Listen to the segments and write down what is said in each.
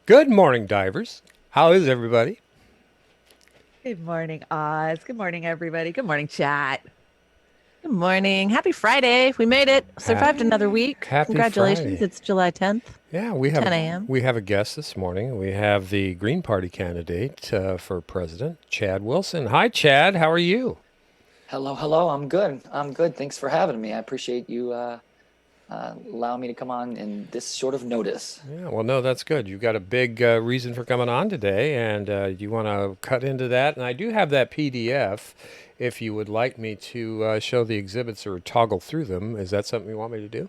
Good morning, divers. How is everybody? Good morning, Oz. Good morning, everybody. Good morning, chat. Good morning. Happy Friday. We made it. Survived another week. Happy Congratulations. Friday. It's July 10th, Yeah, we have 10 a.m. we have a guest this morning. We have the Green Party candidate for president, Chad Wilson. Hi, Chad. How are you? Hello, hello. I'm good. I'm good. Thanks for having me. I appreciate you allowing me to come on in this short of notice. Yeah, well, no, that's good. You've got a big reason for coming on today, and you want to cut into that. And I do have that PDF if you would like me to show the exhibits or toggle through them. Is that something you want me to do?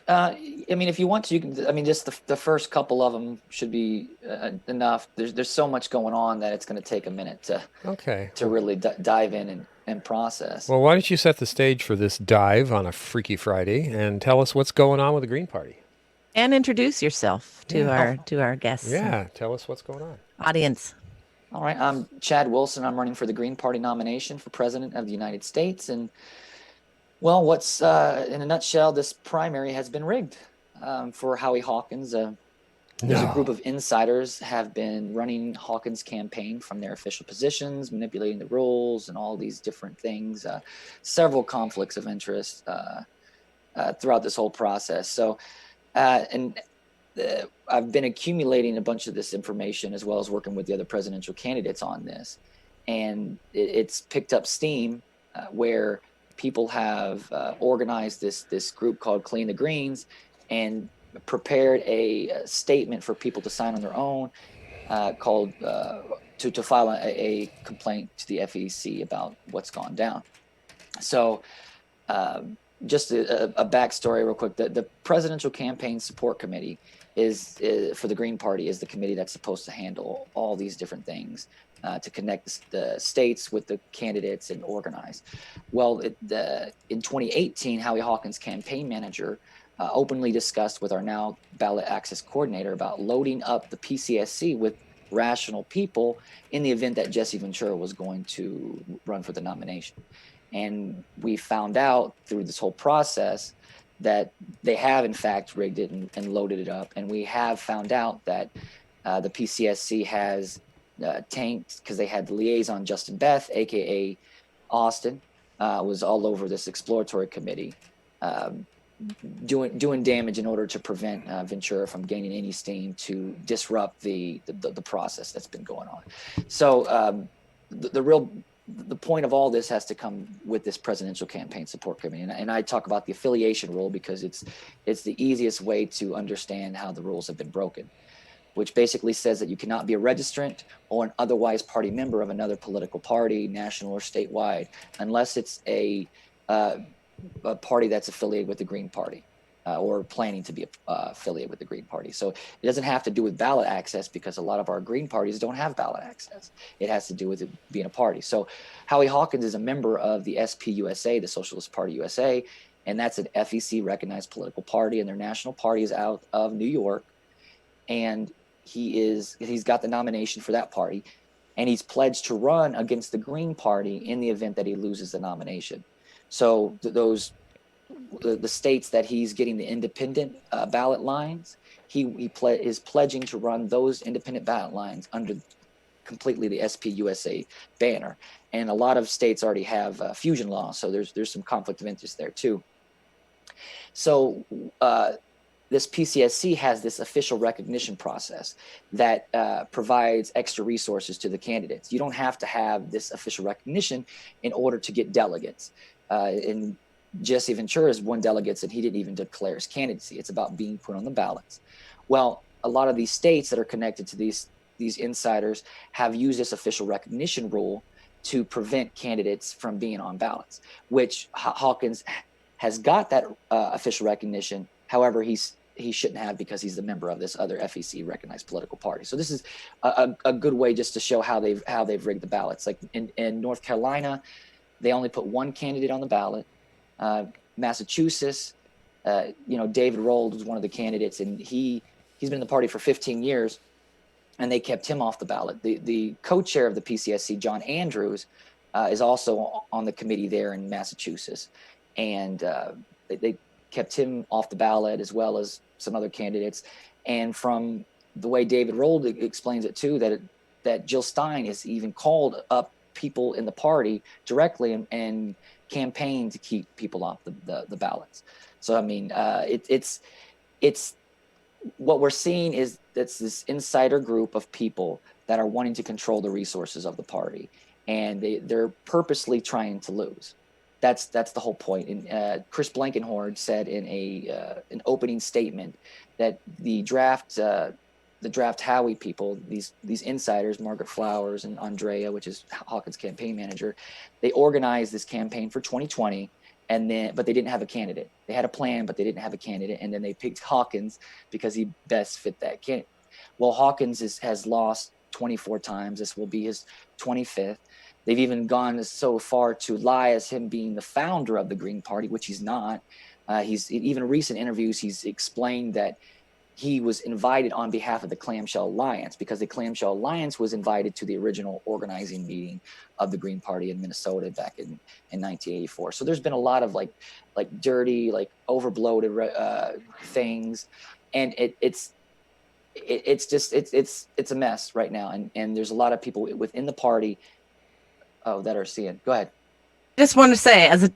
I mean, if you want to, you can. I mean, just the first couple of them should be enough. There's so much going on that it's going to take a minute Okay. to really dive in and process. Well, why don't you set the stage for this dive on a Freaky Friday and tell us what's going on with the Green Party? And introduce yourself to Yeah. our guests and Yeah, tell us what's going on. audience. All right. I'm Chad Wilson. I'm running for the Green Party nomination for President of the United States. And well, what's in a nutshell, this primary has been rigged for Howie Hawkins. There's a group No. of insiders have been running Hawkins' campaign from their official positions, manipulating the rules and all these different things. Several conflicts of interest throughout this whole process. So, and I've been accumulating a bunch of this information as well as working with the other presidential candidates on this, and it's picked up steam where people have organized this group called Clean the Greens and prepared a statement for people to sign on their own called to file a complaint to the FEC about what's gone down. So just a backstory real quick. The Presidential Campaign Support Committee is for the Green Party is the committee that's supposed to handle all these different things to connect the states with the candidates and organize. Well, in 2018, Howie Hawkins' campaign manager openly discussed with our now ballot access coordinator about loading up the PCSC with rational people in the event that Jesse Ventura was going to run for the nomination. And we found out through this whole process that they have in fact rigged it and loaded it up. And we have found out that the PCSC has tanked because they had the liaison Justin Beth, aka Austin, was all over this exploratory committee, doing damage in order to prevent Ventura from gaining any steam to disrupt the process that's been going on. So the point of all this has to come with this presidential campaign support committee, and I talk about the affiliation rule because it's the easiest way to understand how the rules have been broken, which basically says that you cannot be a registrant or an otherwise party member of another political party, national or statewide, unless it's a party that's affiliated with the Green Party. Or planning to be affiliated with the Green Party. So it doesn't have to do with ballot access because a lot of our Green parties don't have ballot access. It has to do with it being a party. So Howie Hawkins is a member of the SPUSA, the Socialist Party USA, and that's an FEC recognized political party, and their national party is out of New York. And he's got the nomination for that party, and he's pledged to run against the Green Party in the event that he loses the nomination. So the states that he's getting the independent ballot lines, he is pledging to run those independent ballot lines under completely the SPUSA banner. And a lot of states already have fusion laws, so there's some conflict of interest there too. So this PCSC has this official recognition process that provides extra resources to the candidates. You don't have to have this official recognition in order to get delegates. In Jesse Ventura's won delegates and he didn't even declare his candidacy. It's about being put on the ballots. Well, a lot of these states that are connected to these insiders have used this official recognition rule to prevent candidates from being on ballots, which Hawkins has got that official recognition. However, he shouldn't have because he's the member of this other FEC recognized political party. So this is a good way just to show how they've rigged the ballots. Like in North Carolina, they only put one candidate on the ballot. Massachusetts, David Rold was one of the candidates, and he's been in the party for 15 years, and they kept him off the ballot. The co-chair of the PCSC, John Andrews, is also on the committee there in Massachusetts, and they kept him off the ballot as well as some other candidates. And from the way David Rold explains it too, that Jill Stein has even called up people in the party directly and campaigned to keep people off the ballots. So I mean, it's what we're seeing is that's this insider group of people that are wanting to control the resources of the party, and they're purposely trying to lose. That's the whole point. And Chris Blankenhorn said in an opening statement that the draft Howie people, these insiders, Margaret Flowers and Andrea, which is Hawkins' campaign manager, they organized this campaign for 2020. But they didn't have a candidate. They had a plan, but they didn't have a candidate. And then they picked Hawkins because he best fit that candidate. Well, Hawkins has lost 24 times. This will be his 25th. They've even gone so far to lie as him being the founder of the Green Party, which he's not. He's even recent interviews, he's explained that he was invited on behalf of the Clamshell Alliance because the Clamshell Alliance was invited to the original organizing meeting of the Green Party in Minnesota back in 1984. So there's been a lot of like dirty, like overbloated things, and it's a mess right now. And there's a lot of people within the party that are seeing. Go ahead. I just want to say, as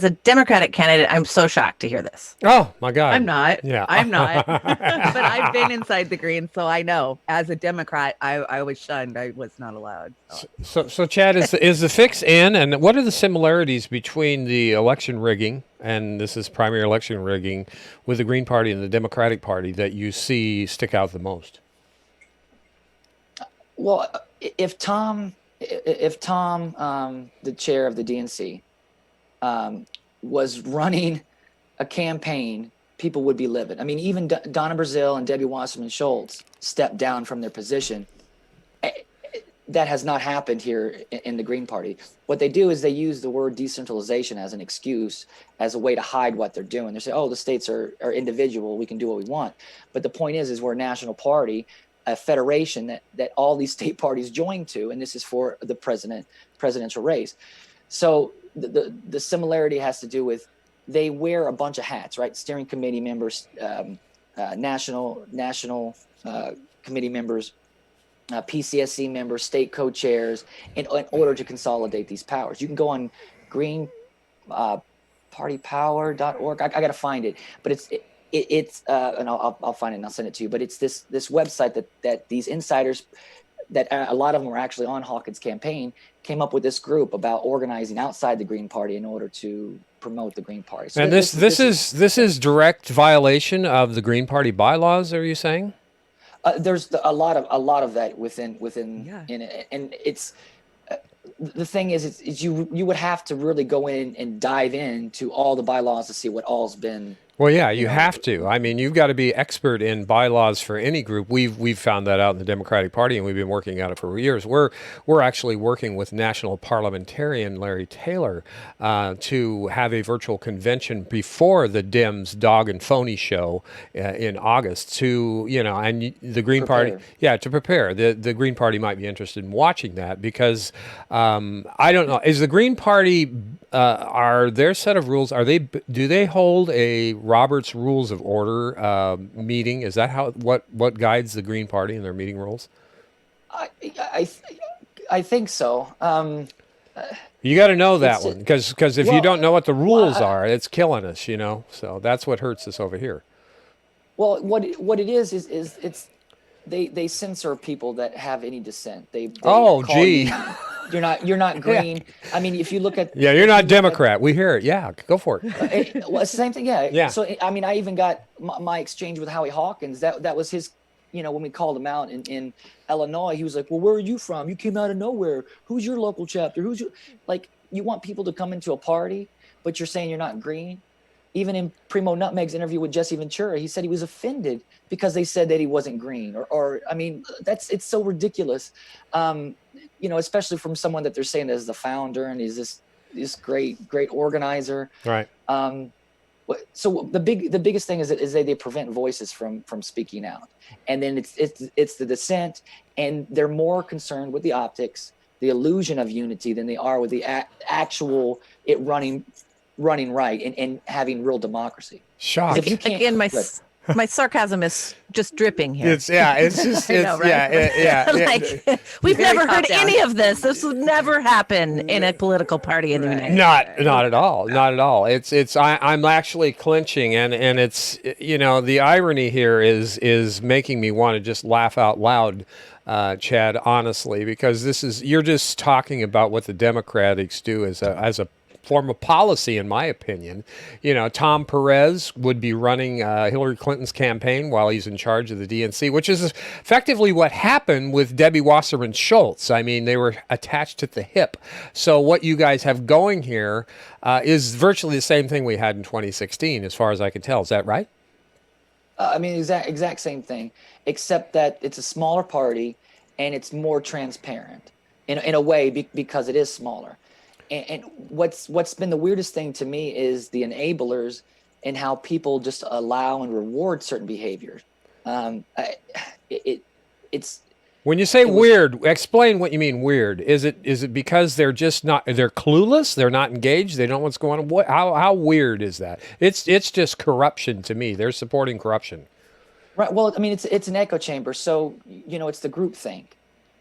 a Democratic candidate, I'm so shocked to hear this. Oh my God. I'm not. Yeah. I'm not. But I've been inside the Greens, so I know. As a Democrat, I was shunned. I was not allowed. So Chad, is the fix in? And what are the similarities between the election rigging, and this is primary election rigging, with the Green Party and the Democratic Party that you see stick out the most? Well, if Tom, the chair of the DNC, was running a campaign, people would be livid. I mean, even Donna Brazile and Debbie Wasserman Schultz stepped down from their position. That has not happened here in the Green Party. What they do is they use the word decentralization as an excuse, as a way to hide what they're doing. They say, oh, the states are individual, we can do what we want. But the point is we're a national party, a federation that all these state parties join to, and this is for the presidential race. So the similarity has to do with they wear a bunch of hats, right? Steering committee members, national committee members, PCSC members, state co-chairs, in order to consolidate these powers. You can go on greenpartypower.org. I got to find it, but it's and I'll find it and I'll send it to you. But it's this website that these insiders, that a lot of them were actually on Hawkins' campaign, came up with this group about organizing outside the Green Party in order to promote the Green Party. So and this is direct violation of the Green Party bylaws, are you saying? There's a lot of that within in it, and it's the thing is you would have to really go in and dive into all the bylaws to see what all's been. Well, yeah, you have to. I mean, you've got to be expert in bylaws for any group. We've found that out in the Democratic Party, and we've been working at it for years. We're actually working with national parliamentarian Larry Taylor to have a virtual convention before the Dems Dog and Phony show in August to, and the Green Party, to prepare. The Green Party might be interested in watching that because I don't know. Is the Green Party, are their set of rules, do they hold a Robert's Rules of Order meeting? Is that what guides the Green Party in their meeting rules? I think so. You got to know that one because if you don't know what the rules are, it's killing us. So that's what hurts us over here. Well, what it is it's they censor people that have any dissent. They gee. You're not green. Yeah. I mean, if you look at you're not Democrat. We hear it. Yeah, go for it. Well, it's the same thing. Yeah. So I mean, I even got my exchange with Howie Hawkins. That was his. When we called him out in Illinois, he was like, "Well, where are you from? You came out of nowhere. Who's your local chapter? Who's your like?" You want people to come into a party, but you're saying you're not green. Even in Primo Nutmeg's interview with Jesse Ventura, he said he was offended because they said that he wasn't green. Or I mean, it's so ridiculous. Especially from someone that they're saying is the founder and he's this great organizer. Right. So the biggest thing is that they prevent voices from speaking out, and then it's the dissent, and they're more concerned with the optics, the illusion of unity, than they are with the actual it running right and having real democracy. Shock. Again, My sarcasm is just dripping here. It's just I know, right? Like, we've Very never heard top down. any of this. This would never happen in a political party in the United States. Not at all. Not at all. I'm actually clinching, and it's, the irony here is making me want to just laugh out loud, Chad, honestly, because you're just talking about what the Democrats do as a form of policy, in my opinion. Tom Perez would be running Hillary Clinton's campaign while he's in charge of the DNC, which is effectively what happened with Debbie Wasserman Schultz. I mean, they were attached at the hip. So what you guys have going here is virtually the same thing we had in 2016, as far as I can tell. Is that right? I mean, exact same thing, except that it's a smaller party and it's more transparent in a way because it is smaller. And what's been the weirdest thing to me is the enablers and how people just allow and reward certain behaviors. It's When you say weird, explain what you mean weird. Is it because they're clueless, they're not engaged, they don't know what's going on? How weird is that? It's just corruption to me. They're supporting corruption. right. Well, I mean, it's an echo chamber. So it's the group think,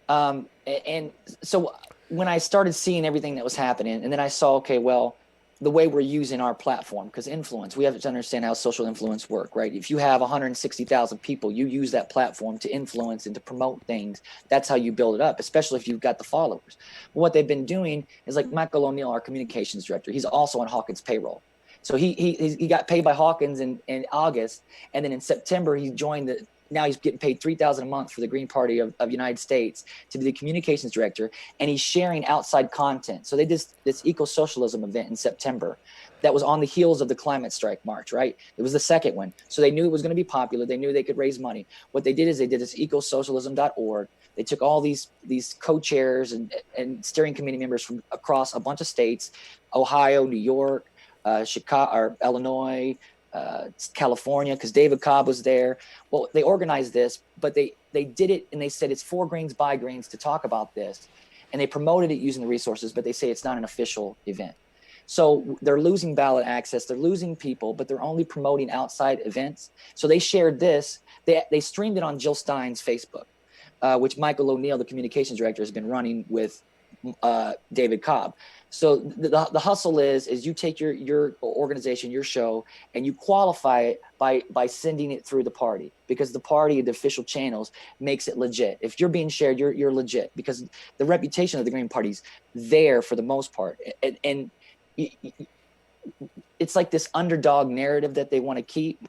and so when I started seeing everything that was happening, and then I saw, okay, well, the way we're using our platform, because influence, we have to understand how social influence work, right? If you have 160,000 people, you use that platform to influence and to promote things. That's how you build it up, especially if you've got the followers. But what they've been doing is, like Michael O'Neill, our communications director, he's also on Hawkins' payroll. So he got paid by Hawkins in August, and then in September he joined now he's getting paid $3,000 a month for the Green Party of United States to be the communications director, and he's sharing outside content. So they did this eco-socialism event in September that was on the heels of the climate strike march, right? It was the second one. So they knew it was going to be popular. They knew they could raise money. What they did is they did this ecosocialism.org. They took all these co-chairs and steering committee members from across a bunch of states, Ohio, New York, Chicago, or Illinois, California, because David Cobb was there. Well, they organized this, but they did it, and they said it's for Greens by Greens to talk about this, and they promoted it using the resources, but they say it's not an official event. So they're losing ballot access, they're losing people, but they're only promoting outside events. So they shared this, they streamed it on Jill Stein's Facebook, which Michael O'Neill, the communications director, has been running with David Cobb. So the hustle is you take your organization, your show, and you qualify it by sending it through the party, because the party, the official channels, makes it legit. If you're being shared, you're legit, because the reputation of the Green Party's there for the most part, and it's like this underdog narrative that they want to keep,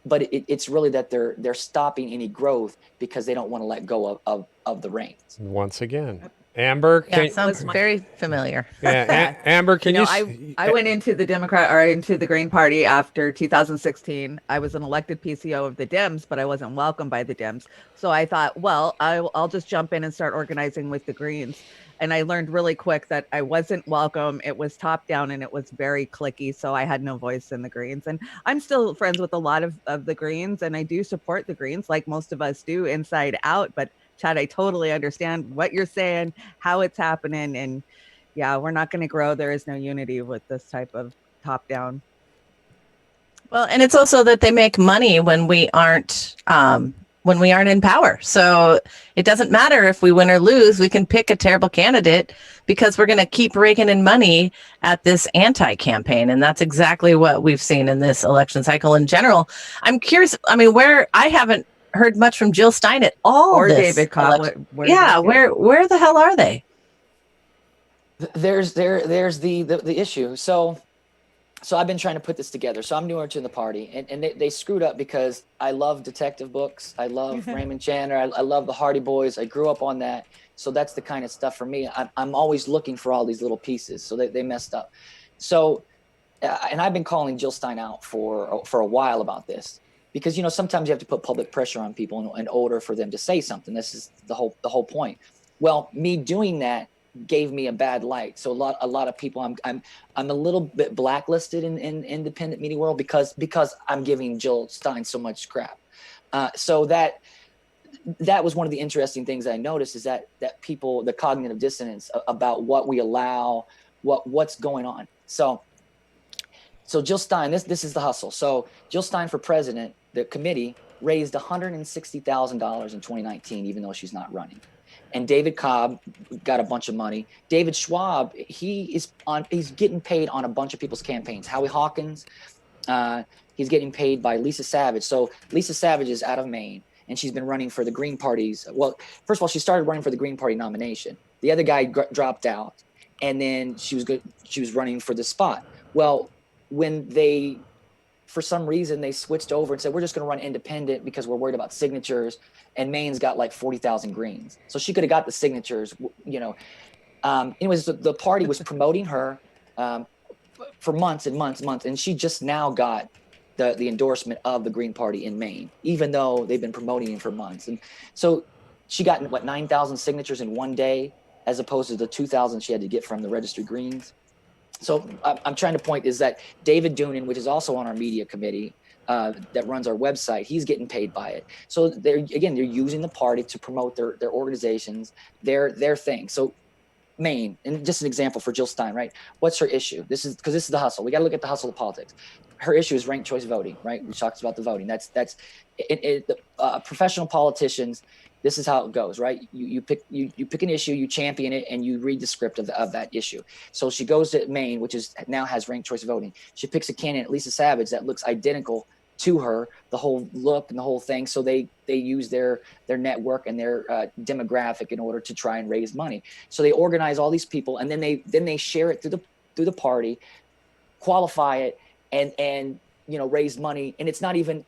but it's really that they're stopping any growth because they don't want to let go of the reins. Once again. Amber, Sounds very familiar. Yeah, Amber, can you? I went into the Green Party after 2016. I was an elected PCO of the Dems, but I wasn't welcomed by the Dems. So I thought, well, I'll just jump in and start organizing with the Greens. And I learned really quick that I wasn't welcome. It was top down and it was very cliquey. So I had no voice in the Greens. And I'm still friends with a lot of the Greens, and I do support the Greens like most of us do inside out. But Chad, I totally understand what you're saying, how it's happening. And yeah, we're not going to grow. There is no unity with this type of top down. Well, and it's also that they make money when we aren't in power. So it doesn't matter if we win or lose. We can pick a terrible candidate because we're going to keep raking in money at this anti-campaign. And that's exactly what we've seen in this election cycle in general. I'm curious. I mean, where I haven't heard much from Jill Stein at all. Or David Cobb. Where the hell are they? There's the issue. So I've been trying to put this together. So I'm newer to the party, and they screwed up because I love detective books. I love Raymond Chandler. I love the Hardy Boys. I grew up on that. So that's the kind of stuff for me. I'm always looking for all these little pieces. So they messed up. So, and I've been calling Jill Stein out for a while about this. Because, sometimes you have to put public pressure on people in order for them to say something. This is the whole point. Well, me doing that gave me a bad light. So a lot of people, I'm a little bit blacklisted in independent media world because I'm giving Jill Stein so much crap. So that was one of the interesting things I noticed, is that people, the cognitive dissonance about what we allow, what's going on. So Jill Stein, this is the hustle. So Jill Stein for president the committee raised $160,000 in 2019, even though she's not running. And David Cobb got a bunch of money. David Schwab, he's getting paid on a bunch of people's campaigns. Howie Hawkins, he's getting paid by Lisa Savage. So Lisa Savage is out of Maine, and she's been running for the Green Party's. Well, first of all, she started running for the Green Party nomination. The other guy dropped out, and then she was running for the spot. Well, when for some reason they switched over and said, we're just going to run independent because we're worried about signatures, and Maine's got like 40,000 greens. So she could have got the signatures, you know. Anyways, the party was promoting her for months and months, and she just now got the endorsement of the Green Party in Maine, even though they've been promoting him for months. And so she got, 9,000 signatures in one day, as opposed to the 2,000 she had to get from the Registered Greens. So I'm trying to point is that David Doonan, which is also on our media committee that runs our website, he's getting paid by it. So they're using the party to promote their organizations, their thing. So Maine, and just an example for Jill Stein, right? What's her issue? This is the hustle. We got to look at the hustle of politics. Her issue is ranked choice voting, right? We talked about the voting. That's professional politicians. This is how it goes, right? You pick an issue, you champion it, and you read the script of that issue. So she goes to Maine, which now has ranked choice voting. She picks a candidate, Lisa Savage, that looks identical to her, the whole look and the whole thing. So they use their network and their demographic in order to try and raise money. So they organize all these people, and then they share it through the party, qualify it, and raise money. And it's not even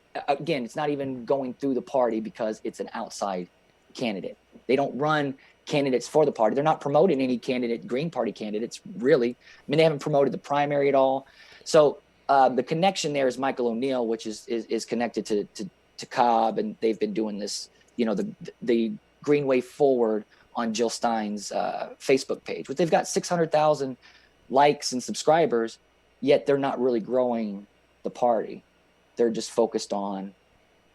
going through the party because it's an outside candidate. They don't run candidates for the party. They're not promoting any Green Party candidates, really. I mean, they haven't promoted the primary at all. So the connection there is Michael O'Neill, which is connected to Cobb, and they've been doing this, the Green Way Forward on Jill Stein's Facebook page, but they've got 600,000 likes and subscribers, yet they're not really growing the party. They're just focused on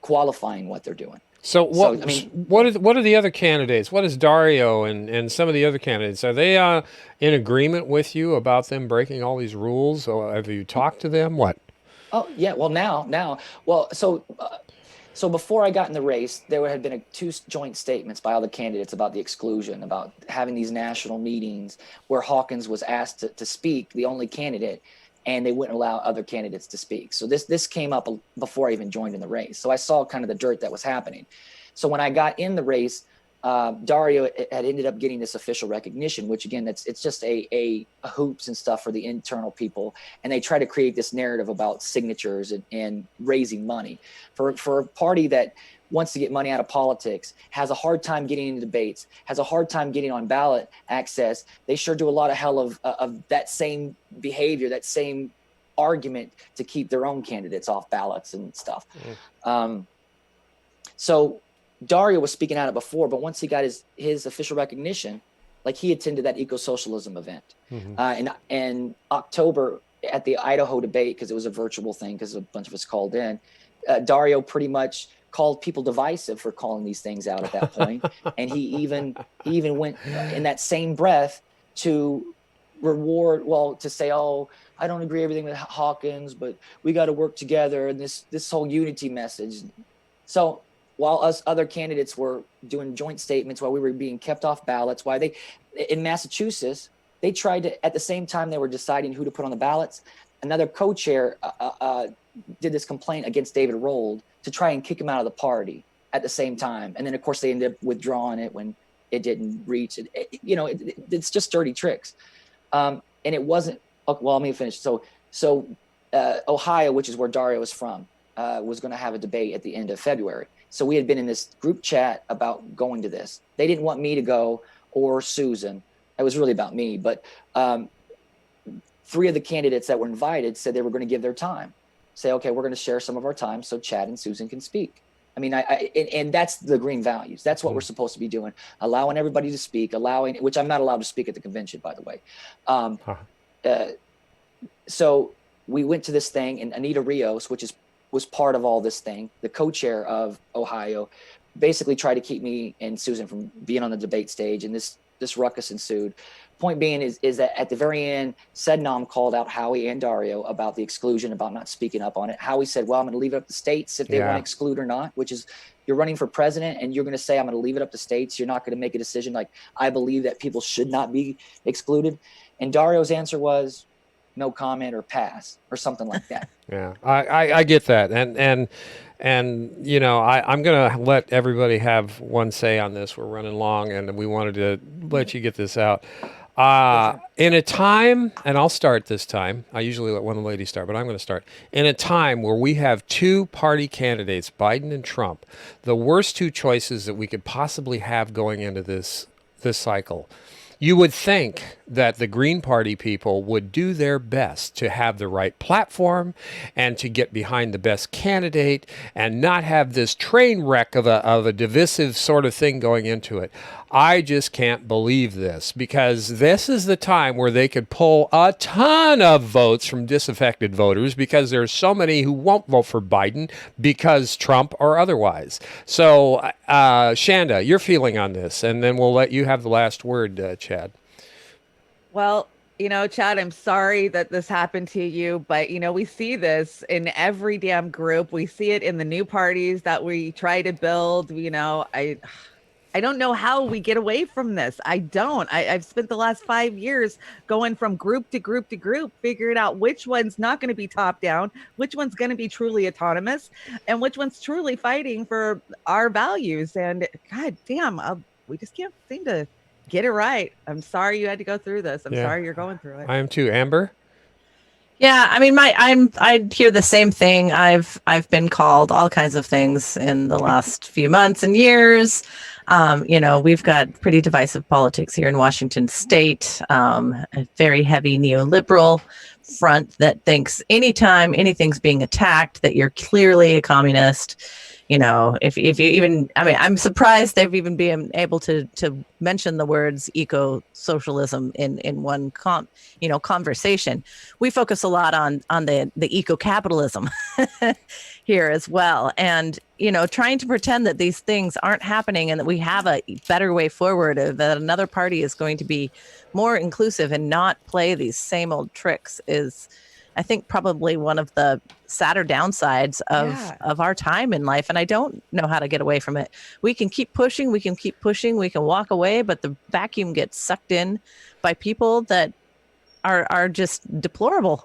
qualifying what they're doing. So what are the other candidates? What is Dario and some of the other candidates? Are they in agreement with you about them breaking all these rules? Or have you talked to them? What? Oh yeah, well now, well so before I got in the race, there had been two joint statements by all the candidates about the exclusion, about having these national meetings where Hawkins was asked to speak, the only candidate, and they wouldn't allow other candidates to speak. So this came up before I even joined in the race. So I saw kind of the dirt that was happening. So when I got in the race, Dario had ended up getting this official recognition, which again, it's just a hoops and stuff for the internal people. And they try to create this narrative about signatures and raising money for a party that wants to get money out of politics, has a hard time getting into debates, has a hard time getting on ballot access. They sure do a lot of hell of that same behavior, that same argument to keep their own candidates off ballots and stuff. So Dario was speaking out it before, but once he got his official recognition, like he attended that eco-socialism event. In October at the Idaho debate, because it was a virtual thing, because a bunch of us called in, Dario pretty much called people divisive for calling these things out at that point. And he even went in that same breath to say, oh, I don't agree everything with Hawkins, but we got to work together, and this whole unity message. So while us other candidates were doing joint statements, while we were being kept off ballots, in Massachusetts, they tried to, at the same time they were deciding who to put on the ballots, another co-chair did this complaint against David Rold to try and kick him out of the party at the same time. And then of course they ended up withdrawing it when it didn't reach it. It's just dirty tricks. And it wasn't, well, let me finish. So Ohio, which is where Dario is from, was going to have a debate at the end of February. So we had been in this group chat about going to this. They didn't want me to go or Susan. It was really about me, but three of the candidates that were invited said they were going to give their time. Say, okay, we're going to share some of our time so Chad and Susan can speak. I mean, and that's the green values. That's what we're supposed to be doing, allowing everybody to speak, which I'm not allowed to speak at the convention, by the way. So we went to this thing, and Anita Rios, which was part of all this thing, the co-chair of Ohio, basically tried to keep me and Susan from being on the debate stage. And this this ruckus ensued. Point being is that at the very end, Sednam called out Howie and Dario about the exclusion, about not speaking up on it. Howie said, well, I'm going to leave it up to states if they want to exclude or not, which is, you're running for president and you're going to say, I'm going to leave it up to states. You're not going to make a decision like, I believe that people should not be excluded. And Dario's answer was no comment or pass or something like that. Yeah, I get that. And you know, I'm going to let everybody have one say on this. We're running long and we wanted to let you get this out. In a time, and I'll start this time, I usually let one lady start, but I'm going to start. In a time where we have two party candidates, Biden and Trump, the worst two choices that we could possibly have going into this cycle, you would think that the Green Party people would do their best to have the right platform and to get behind the best candidate and not have this train wreck of a divisive sort of thing going into it. I just can't believe this, because this is the time where they could pull a ton of votes from disaffected voters, because there's so many who won't vote for Biden because Trump or otherwise. So, Shanda, your feeling on this, and then we'll let you have the last word, Chad. Well, you know, Chad, I'm sorry that this happened to you, but you know, we see this in every damn group. We see it in the new parties that we try to build. You know, I don't know how we get away from this. I don't. I've spent the last 5 years going from group to group to group, figuring out which one's not going to be top down, which one's going to be truly autonomous, and which one's truly fighting for our values. And God damn, we just can't seem to get it right. I'm sorry you had to go through this. I'm sorry you're going through it. I am too. Amber? Yeah, I mean, I hear the same thing. I've been called all kinds of things in the last few months and years. You know, we've got pretty divisive politics here in Washington State. A very heavy neoliberal front that thinks anytime anything's being attacked, that you're clearly a communist. You know, if you even, I mean, I'm surprised they've even been able to mention the words eco-socialism in one conversation. We focus a lot on the eco-capitalism here as well. And, you know, trying to pretend that these things aren't happening and that we have a better way forward, or that another party is going to be more inclusive and not play these same old tricks is, I think, probably one of the sadder downsides of our time in life. And I don't know how to get away from it. We can keep pushing, we can walk away, but the vacuum gets sucked in by people that are just deplorable,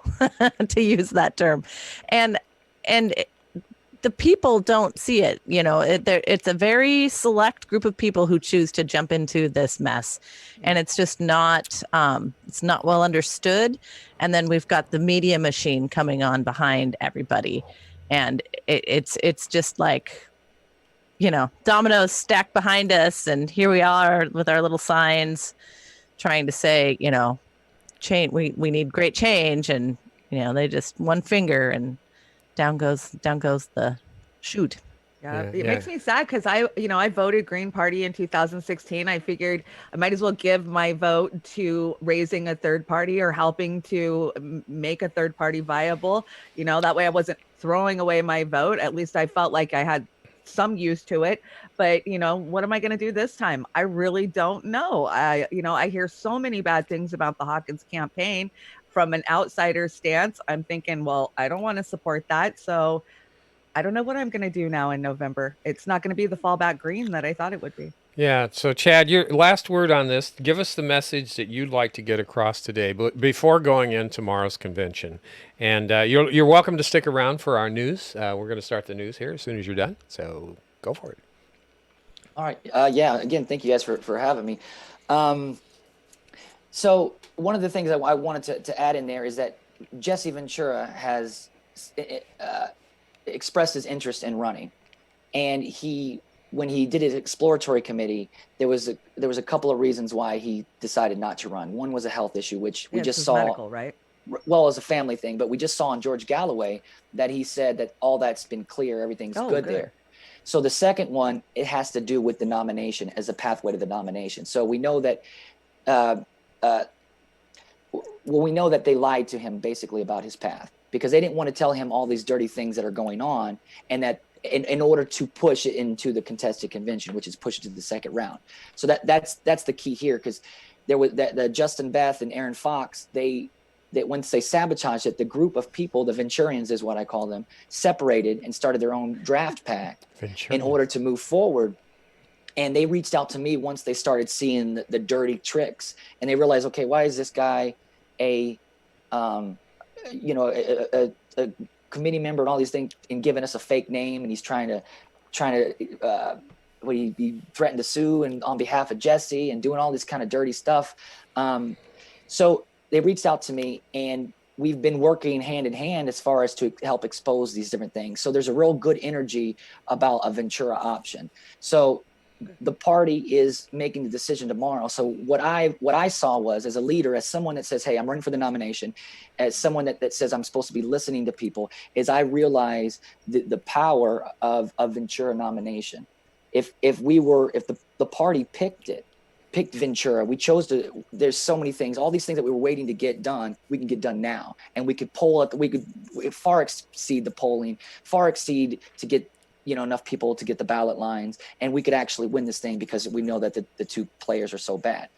to use that term. And the people don't see it. You know, it's a very select group of people who choose to jump into this mess, and it's just not well understood. And then we've got the media machine coming on behind everybody, and it's just like, you know, dominoes stacked behind us, and here we are with our little signs trying to say, you know, change. We need great change, and you know, they just one finger and down goes the chute. Yeah, it makes me sad because I voted Green Party in 2016. I figured I might as well give my vote to raising a third party or helping to make a third party viable. You know, that way I wasn't throwing away my vote. At least I felt like I had some use to it. But, you know, what am I going to do this time? I really don't know. I hear so many bad things about the Hawkins campaign. From an outsider stance, I'm thinking, well, I don't want to support that. So I don't know what I'm going to do now in November. It's not going to be the fallback Green that I thought it would be. Yeah. So, Chad, your last word on this. Give us the message that you'd like to get across today, but before going in tomorrow's convention. And you're welcome to stick around for our news. We're going to start the news here as soon as you're done. So go for it. All right. Yeah. Again, thank you guys for having me. So one of the things that I wanted to add in there is that Jesse Ventura has expressed his interest in running, and when he did his exploratory committee, there was a couple of reasons why he decided not to run. One was a health issue, which we just saw. Medical, right? Well, as a family thing, but we just saw on George Galloway that he said that all that's been clear, everything's good there. So the second one, it has to do with the nomination as a pathway to the nomination. So we know that, we know that they lied to him basically about his path, because they didn't want to tell him all these dirty things that are going on, and in order to push it into the contested convention, which is push it to the second round. So that's the key here, because there was that Justin Beth and Aaron Fox, that once they sabotaged it, the group of people, the Venturians is what I call them, separated and started their own draft pact in order to move forward. And they reached out to me once they started seeing the dirty tricks, and they realized, okay, why is this guy a committee member and all these things, and giving us a fake name, and he's trying to he threatened to sue and on behalf of Jesse and doing all this kind of dirty stuff. So they reached out to me, and we've been working hand in hand as far as to help expose these different things. So there's a real good energy about a Ventura option. So the party is making the decision tomorrow. So what I saw was, as a leader, as someone that says, hey, I'm running for the nomination, as someone that says I'm supposed to be listening to people, is I realize the power of a Ventura nomination. If the party picked Ventura, we chose to, there's so many things, all these things that we were waiting to get done, we can get done now. And we could we could far exceed the polling, far exceed to get, enough people to get the ballot lines, and we could actually win this thing because we know that the two players are so bad.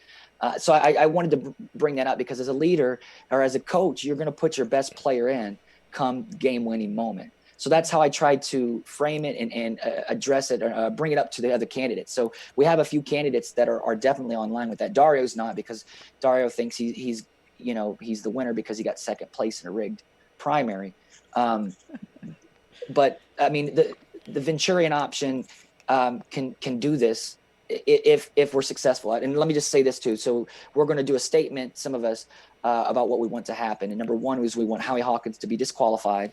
So I wanted to bring that up, because as a leader or as a coach, you're going to put your best player in come game-winning moment. So that's how I tried to frame it and address it, or bring it up to the other candidates. So we have a few candidates that are definitely on line with that. Dario's not, because Dario thinks he's the winner because he got second place in a rigged primary. But I mean, the Venturian option can do this if we're successful. And let me just say this too. So we're going to do a statement, some of us, about what we want to happen. And number one is we want Howie Hawkins to be disqualified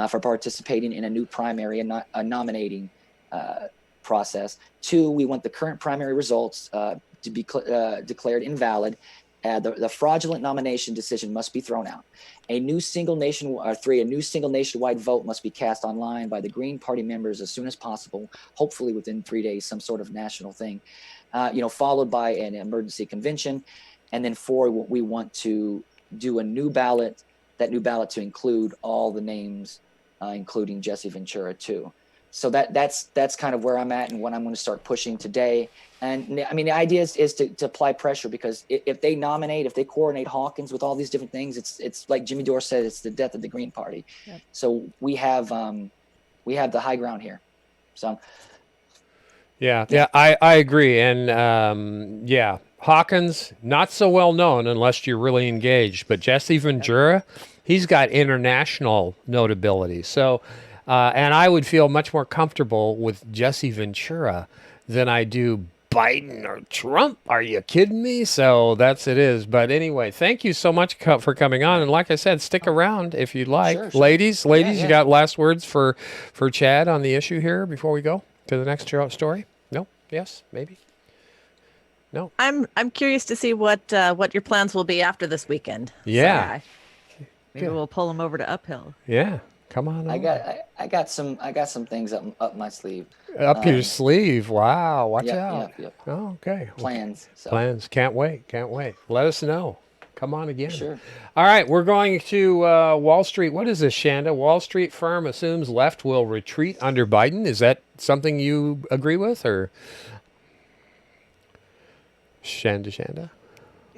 for participating in a new primary and not a nominating process. Two, we want the current primary results to be declared invalid. The fraudulent nomination decision must be thrown out. A new single nationwide vote must be cast online by the Green Party members as soon as possible, hopefully within 3 days, some sort of national thing, followed by an emergency convention. And then four, we want to do a new ballot, that new ballot to include all the names, including Jesse Ventura too. So that's kind of where I'm at and what I'm going to start pushing today. And I mean, the idea is to apply pressure, because if they coordinate Hawkins with all these different things, it's like Jimmy Dore said, it's the death of the Green Party. Yep. So we have the high ground here. So. Yeah, I agree. And Hawkins, not so well known unless you're really engaged, but Jesse Ventura, he's got international notability. So, and I would feel much more comfortable with Jesse Ventura than I do Biden or Trump. Are you kidding me? So it is. But anyway, thank you so much for coming on. And like I said, stick around if you'd like. Sure. Ladies, yeah. You got last words for Chad on the issue here before we go to the next story? No? Yes? Maybe? No. I'm curious to see what your plans will be after this weekend. Yeah. So, maybe we'll pull them over to Uphill. Yeah. Come on. I got some things up my sleeve. Up your sleeve. Wow. Watch out. Yep. Oh, okay. Plans. So. Plans. Can't wait. Let us know. Come on again. Sure. All right. We're going to Wall Street. What is this, Shanda? Wall Street firm assumes left will retreat under Biden. Is that something you agree with, or? Shanda?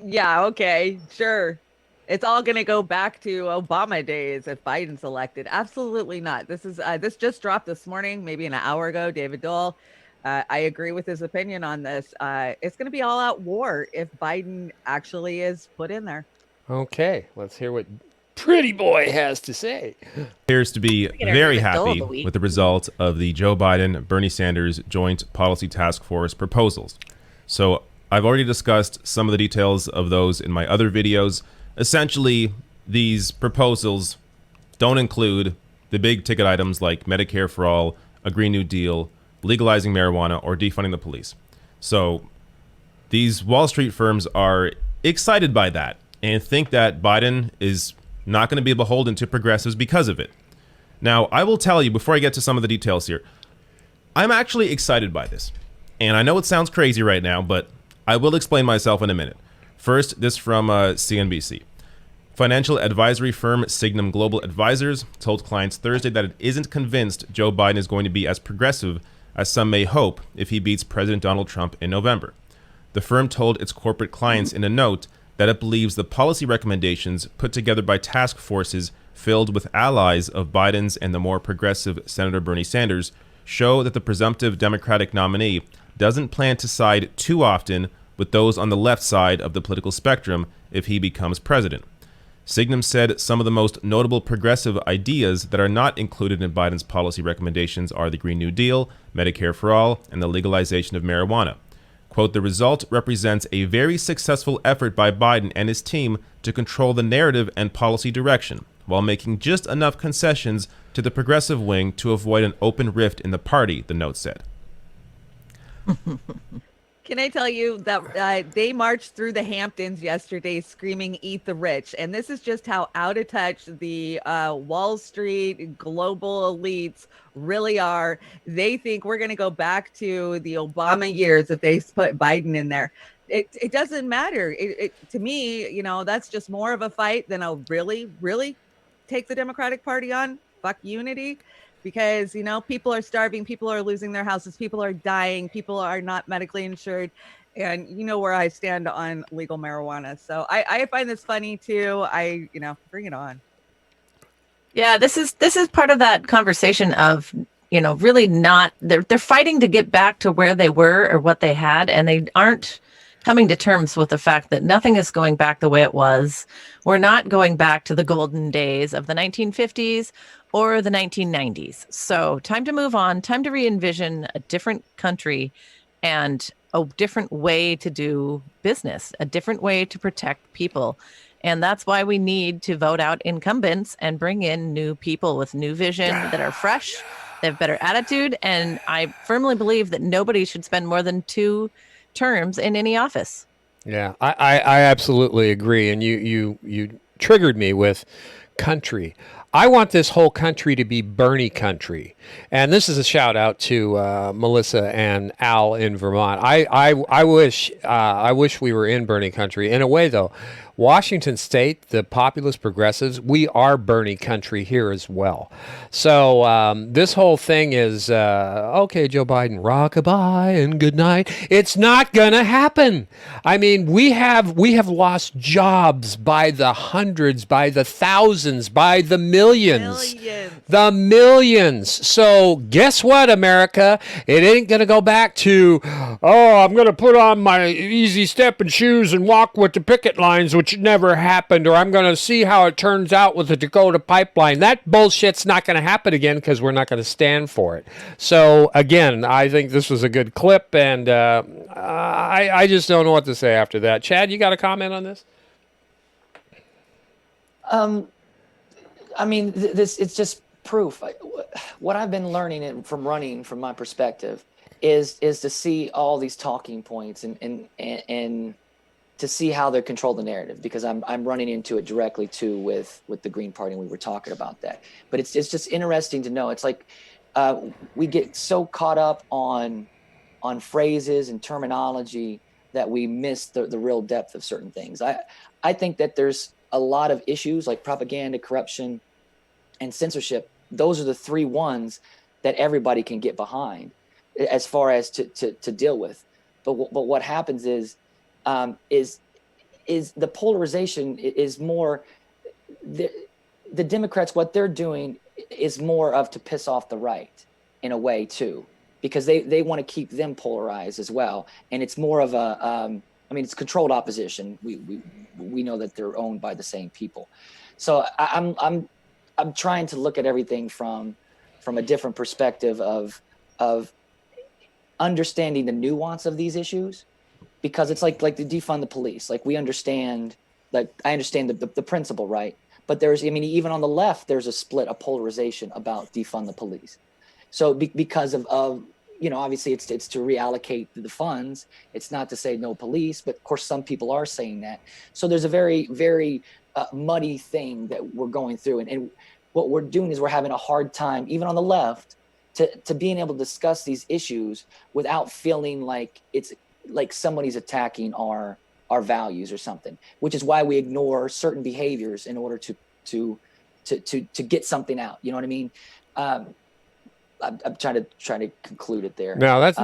Yeah, okay, sure. It's all going to go back to Obama days if Biden's elected. Absolutely not. This just dropped this morning, maybe an hour ago. David Dole, I agree with his opinion on this. It's going to be all out war if Biden actually is put in there. Okay, let's hear what Pretty Boy has to say. Appears to be very happy with the result of the Joe Biden-Bernie Sanders Joint Policy Task Force proposals. So I've already discussed some of the details of those in my other videos. Essentially, these proposals don't include the big ticket items like Medicare for all, a Green New Deal, legalizing marijuana, or defunding the police. So these Wall Street firms are excited by that and think that Biden is not going to be beholden to progressives because of it. Now, I will tell you before I get to some of the details here, I'm actually excited by this. And I know it sounds crazy right now, but I will explain myself in a minute. First, this from CNBC. Financial advisory firm Signum Global Advisors told clients Thursday that it isn't convinced Joe Biden is going to be as progressive as some may hope if he beats President Donald Trump in November. The firm told its corporate clients in a note that it believes the policy recommendations put together by task forces filled with allies of Biden's and the more progressive Senator Bernie Sanders show that the presumptive Democratic nominee doesn't plan to side too often with those on the left side of the political spectrum if he becomes president. Signum said some of the most notable progressive ideas that are not included in Biden's policy recommendations are the Green New Deal, Medicare for All, and the legalization of marijuana. Quote, the result represents a very successful effort by Biden and his team to control the narrative and policy direction, while making just enough concessions to the progressive wing to avoid an open rift in the party, the note said. Can I tell you that they marched through the Hamptons yesterday screaming, "Eat the rich." And this is just how out of touch the Wall Street global elites really are. They think we're going to go back to the Obama years if they put Biden in there. It doesn't matter. To me, you know, that's just more of a fight than a really, really take the Democratic Party on. Fuck unity. Because, you know, people are starving, people are losing their houses, people are dying, people are not medically insured. And you know where I stand on legal marijuana. So I find this funny too. Bring it on. Yeah, this is part of that conversation of, you know, really not, they're fighting to get back to where they were or what they had, and they aren't coming to terms with the fact that nothing is going back the way it was. We're not going back to the golden days of the 1950s or the 1990s. So time to move on, time to re-envision a different country and a different way to do business, a different way to protect people. And that's why we need to vote out incumbents and bring in new people with new vision that are fresh, they have better attitude. And I firmly believe that nobody should spend more than 2 terms in any office. Yeah, I absolutely agree. And you triggered me with country. I want this whole country to be Bernie country. And this is a shout out to Melissa and Al in Vermont. I wish we were in Bernie country. In a way, though, Washington State, the populist progressives, we are Bernie country here as well. So this whole thing is, okay, Joe Biden, rockabye and good night. It's not going to happen. I mean, we have lost jobs by the hundreds, by the thousands, by the millions. The millions. So guess what, America? It ain't going to go back to, oh, I'm going to put on my easy stepping shoes and walk with the picket lines, which never happened, or I'm going to see how it turns out with the Dakota pipeline. That bullshit's not going to happen again because we're not going to stand for it. So again, I think this was a good clip, and I just don't know what to say after that. Chad, you got a comment on this? I mean, it's just proof. What I've been learning from running, from my perspective, is to see all these talking points and to see how they control the narrative, because I'm running into it directly too with the Green Party, and we were talking about that. But it's just interesting to know. It's like we get so caught up on phrases and terminology that we miss the real depth of certain things. I think that there's a lot of issues like propaganda, corruption, and censorship. Those are the 3 ones that everybody can get behind as far as to deal with. But what happens is the polarization is more, the Democrats, what they're doing is more of to piss off the right in a way too, because they want to keep them polarized as well. And it's more of a, it's controlled opposition. We know that they're owned by the same people. So I'm trying to look at everything from a different perspective of understanding the nuance of these issues. Because it's like the defund the police. Like I understand the principle, right? But even on the left, there's a split, a polarization about defund the police. So because of obviously it's to reallocate the funds. It's not to say no police, but of course some people are saying that. So there's a very, very muddy thing that we're going through. And what we're doing is we're having a hard time, even on the left, to being able to discuss these issues without feeling like it's like somebody's attacking our our values or something, which is why we ignore certain behaviors in order to get something out. You know what I mean? I'm trying to conclude it there. No, that's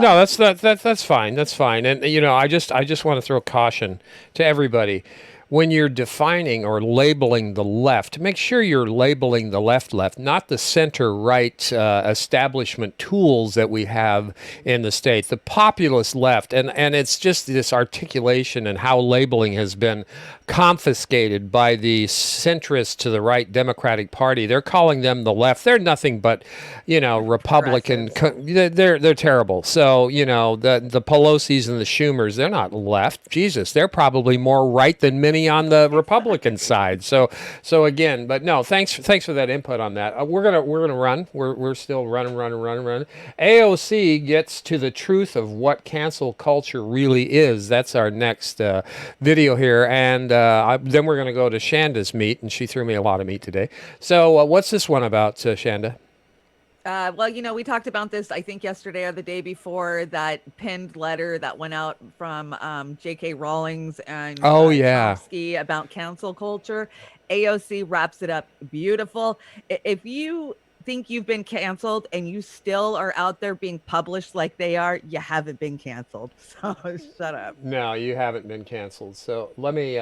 fine. That's fine. And I just want to throw caution to everybody. When you're defining or labeling the left, make sure you're labeling the left, not the center-right establishment tools that we have in the state. The populist left, and it's just this articulation and how labeling has been confiscated by the centrist to the right Democratic Party. They're calling them the left. They're nothing but, Republican. They're terrible. So, the Pelosi's and the Schumers, they're not left. Jesus, they're probably more right than many on the Republican side. So again, but no, thanks for that input on that. We're gonna run. We're still running. AOC gets to the truth of what cancel culture really is. That's our next video here, and then we're gonna go to Shanda's meat, and she threw me a lot of meat today. So what's this one about, Shanda? Well, we talked about this, I think yesterday or the day before, that pinned letter that went out from J.K. Rowling and Chomsky about cancel culture. AOC wraps it up beautiful. If you think you've been canceled and you still are out there being published like they are, you haven't been canceled. So shut up. No, you haven't been canceled. So let me...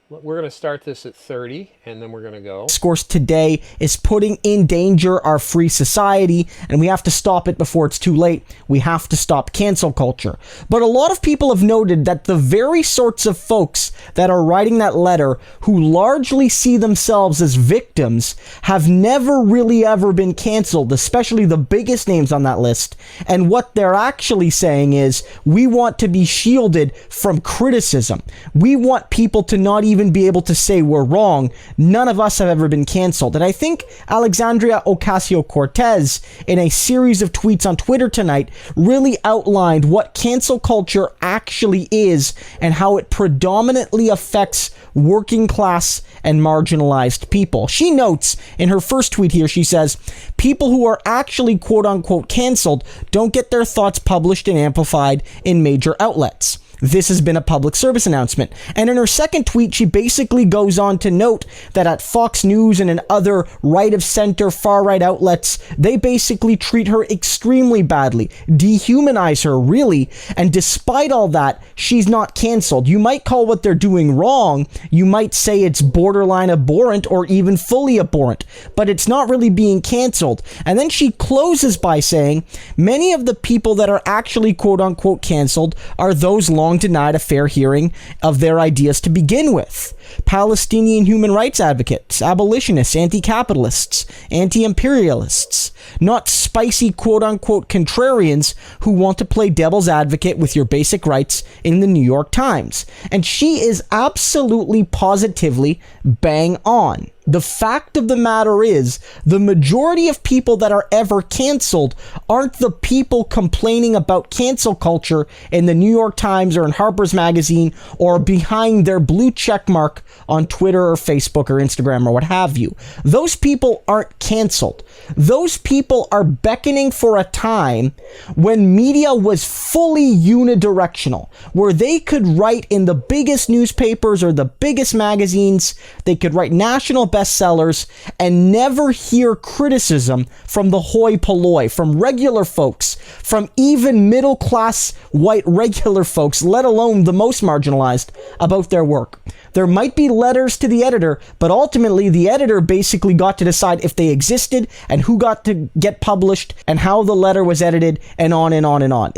we're going to start this at 30, and then we're going to go. Discourse today is putting in danger our free society, and we have to stop it before it's too late. We have to stop cancel culture. But a lot of people have noted that the very sorts of folks that are writing that letter, who largely see themselves as victims, have never really ever been canceled, especially the biggest names on that list. And what they're actually saying is, we want to be shielded from criticism. We want people to not even be able to say we're wrong. None of us have ever been canceled. And I think Alexandria Ocasio-Cortez, in a series of tweets on Twitter tonight, really outlined what cancel culture actually is and how it predominantly affects working class and marginalized people. She notes in her first tweet here, she says, people who are actually quote unquote canceled don't get their thoughts published and amplified in major outlets. This has been a public service announcement. And in her second tweet, she basically goes on to note that at Fox News and in other right-of-center, far-right outlets, they basically treat her extremely badly, dehumanize her, really. And despite all that, she's not canceled. You might call what they're doing wrong. You might say it's borderline abhorrent or even fully abhorrent, but it's not really being canceled. And then she closes by saying, many of the people that are actually quote-unquote canceled are those long denied a fair hearing of their ideas to begin with. Palestinian human rights advocates, abolitionists, anti-capitalists, anti-imperialists, not spicy quote-unquote contrarians who want to play devil's advocate with your basic rights in the New York Times. And she is absolutely positively bang on. The fact of the matter is, the majority of people that are ever canceled aren't the people complaining about cancel culture in the New York Times or in Harper's Magazine or behind their blue check mark on Twitter or Facebook or Instagram or what have you. Those people aren't canceled. Those people are beckoning for a time when media was fully unidirectional, where they could write in the biggest newspapers or the biggest magazines, they could write national bestsellers and never hear criticism from the hoi polloi, from regular folks, from even middle-class white regular folks, let alone the most marginalized, about their work. There might be letters to the editor, but ultimately the editor basically got to decide if they existed and who got to get published and how the letter was edited and on and on and on.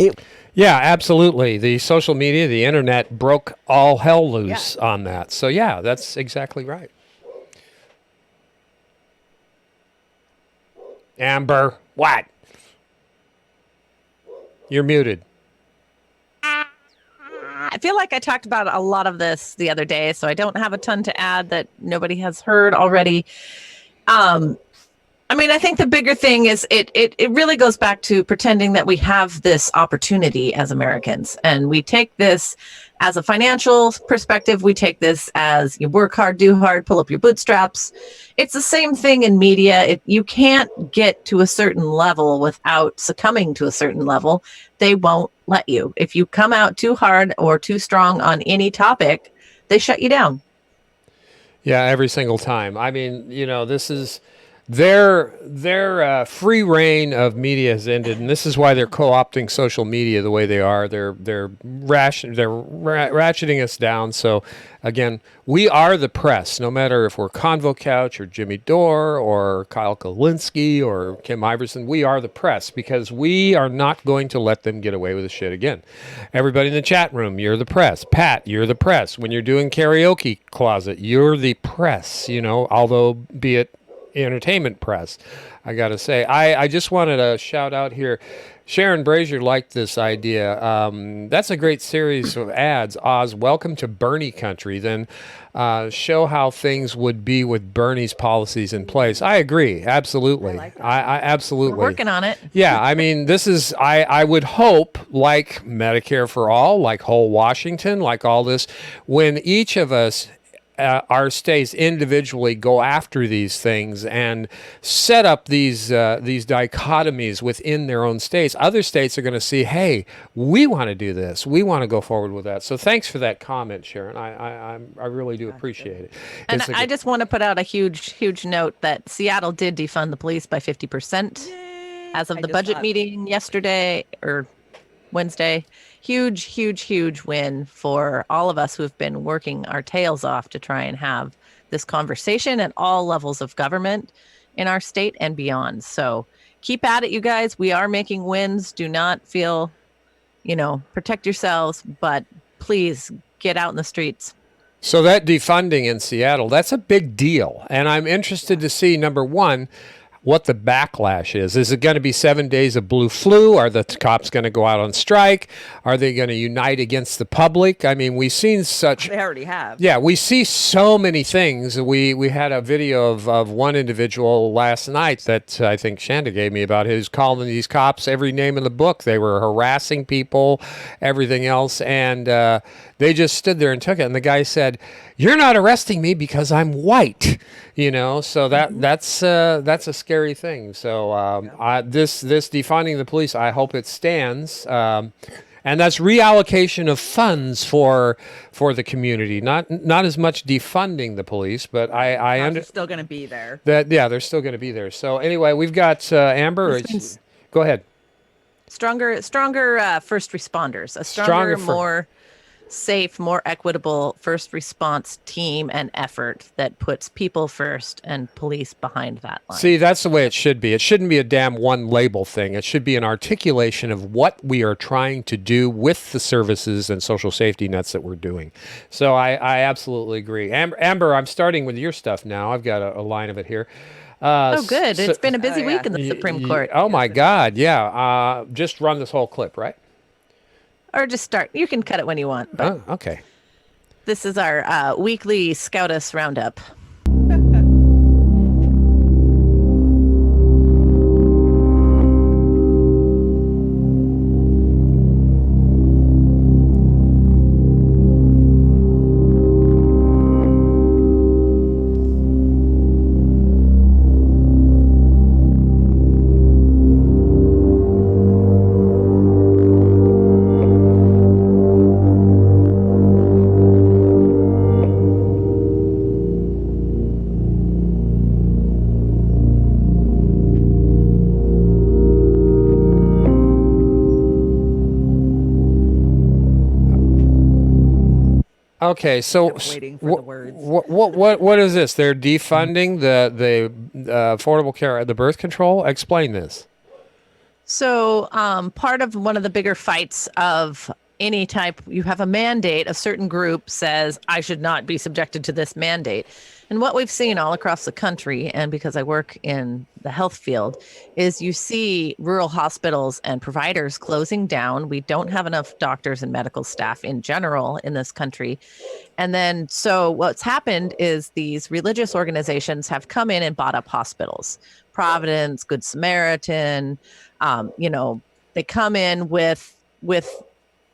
Yeah, absolutely. The social media, the internet broke all hell loose on that. So yeah, that's exactly right. Amber, what? You're muted. I feel like I talked about a lot of this the other day, so I don't have a ton to add that nobody has heard already. I mean, I think the bigger thing is it really goes back to pretending that we have this opportunity as Americans, and we take this as a financial perspective, we take this as you work hard, do hard, pull up your bootstraps. It's the same thing in media. You can't get to a certain level without succumbing to a certain level. They won't let you. If you come out too hard or too strong on any topic, they shut you down. Yeah, every single time. I mean, this is their free reign of media has ended, and this is why they're co-opting social media the way they are. They're ratcheting us down. So, again, we are the press. No matter if we're Convo Couch or Jimmy Dore or Kyle Kalinske or Kim Iverson, we are the press because we are not going to let them get away with the shit again. Everybody in the chat room, you're the press. Pat, you're the press. When you're doing karaoke closet, you're the press. Although be it entertainment press, I gotta say, I just wanted to shout out here. Sharon Brazier liked this idea. That's a great series of ads. Oz, welcome to Bernie country. Then show how things would be with Bernie's policies in place. I agree, absolutely. I absolutely. We're working on it. Yeah, I mean, this is. I would hope, like Medicare for all, like whole Washington, like all this, when each of us our states individually go after these things and set up these dichotomies within their own states. Other states are going to see, hey, we want to do this. We want to go forward with that. So thanks for that comment, Sharon. I really do appreciate it. And I just want to put out a huge note that Seattle did defund the police by 50% as of the budget meeting yesterday or Wednesday. Huge win for all of us who have been working our tails off to try and have this conversation at all levels of government in our state and beyond. So keep at it, you guys. We are making wins. Do not feel, protect yourselves, but please get out in the streets. So that defunding in Seattle, that's a big deal. And I'm interested to see, number one, what the backlash is. Is it going to be 7 days of blue flu? Are the cops going to go out on strike? Are they going to unite against the public? I mean, we've seen such... They already have. Yeah, we see so many things. We had a video of one individual last night that I think Shanda gave me about. He was calling these cops every name in the book. They were harassing people, everything else, and they just stood there and took it. And the guy said, "You're not arresting me because I'm white." So that's a scary thing. So this defunding the police, I hope it stands. And that's reallocation of funds for the community, not as much defunding the police, but I understand. They're still going to be there. They're still going to be there. So anyway, we've got Amber. Go ahead. Stronger first responders, a stronger more safe, more equitable first response team and effort that puts people first and police behind that line. See, that's the way it should be. It shouldn't be a damn one label thing. It should be an articulation of what we are trying to do with the services and social safety nets that we're doing. So I absolutely agree. Amber, I'm starting with your stuff now. I've got a line of it here. Good. It's been a busy week in the Supreme Court. Oh, my God. Yeah. Just run this whole clip, right? Or just start. You can cut it when you want. But okay. This is our weekly SCOTUS roundup. Okay, so waiting for the words. What is this? They're defunding the affordable care, the birth control. Explain this. So part of one of the bigger fights of any type, you have a mandate, a certain group says, I should not be subjected to this mandate. And what we've seen all across the country, and because I work in the health field, is you see rural hospitals and providers closing down. We don't have enough doctors and medical staff in general in this country. And then, so what's happened is these religious organizations have come in and bought up hospitals. Providence, Good Samaritan, they come in with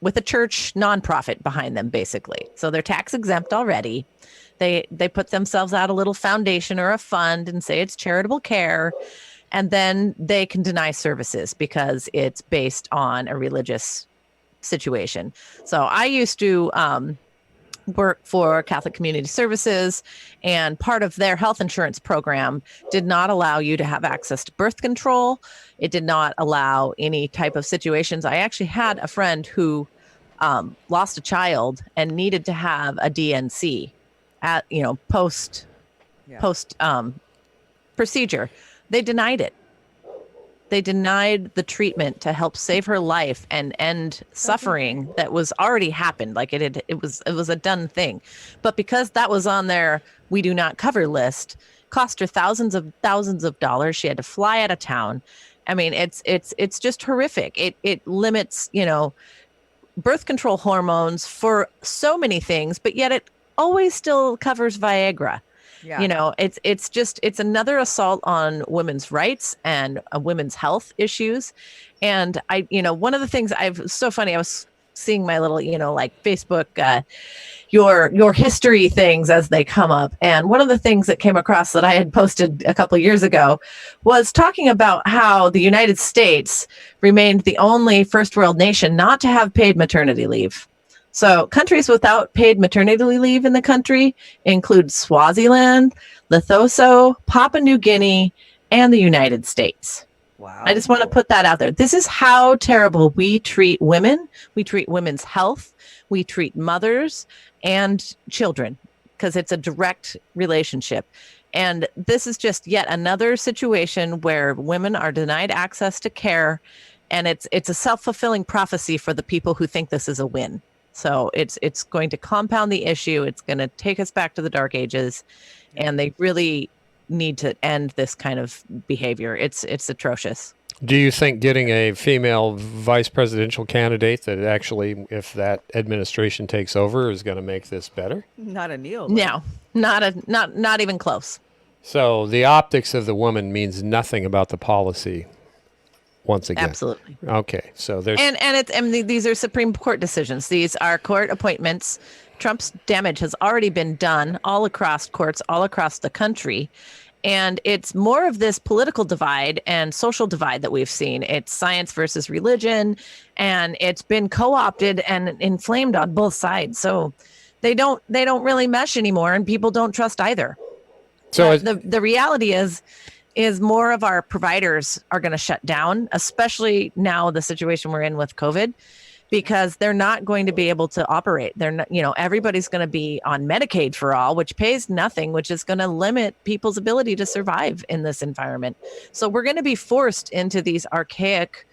with a church nonprofit behind them, basically. So they're tax exempt already. They put themselves out a little foundation or a fund and say it's charitable care, and then they can deny services because it's based on a religious situation. So I used to work for Catholic Community Services, and part of their health insurance program did not allow you to have access to birth control. It did not allow any type of situations. I actually had a friend who lost a child and needed to have a DNC at, post procedure. They denied it. They denied the treatment to help save her life and end suffering that was already happened. Like it was a done thing. But because that was on their "we do not cover" list, cost her thousands of dollars. She had to fly out of town. I mean, it's just horrific. It limits, birth control hormones for so many things, but yet it always still covers Viagra. Yeah. It's another assault on women's rights and women's health issues. And one of the things so funny, I was seeing my little, like Facebook, your history things as they come up. And one of the things that came across that I had posted a couple of years ago was talking about how the United States remained the only first world nation not to have paid maternity leave. So countries without paid maternity leave in the country include Swaziland, Lesotho, Papua New Guinea, and the United States. Wow. I just want to put that out there. This is how terrible we treat women. We treat women's health. We treat mothers and children because it's a direct relationship. And this is just yet another situation where women are denied access to care. And it's a self-fulfilling prophecy for the people who think this is a win. So it's going to compound the issue. It's going to take us back to the dark ages, and they really need to end this kind of behavior. It's atrocious. Do you think getting a female vice presidential candidate that actually, if that administration takes over, is going to make this better? Not a Neil. No, not even close. So the optics of the woman means nothing about the policy. Once again. Absolutely. Okay. So there's and these are Supreme Court decisions. These are court appointments. Trump's damage has already been done all across courts, all across the country. And it's more of this political divide and social divide that we've seen. It's science versus religion, and it's been co-opted and inflamed on both sides. So they don't really mesh anymore, and people don't trust either. So the reality is more of our providers are going to shut down, especially now the situation we're in with COVID, because they're not going to be able to operate. They're not, everybody's going to be on Medicaid for all, which pays nothing, which is going to limit people's ability to survive in this environment. So we're going to be forced into these archaic,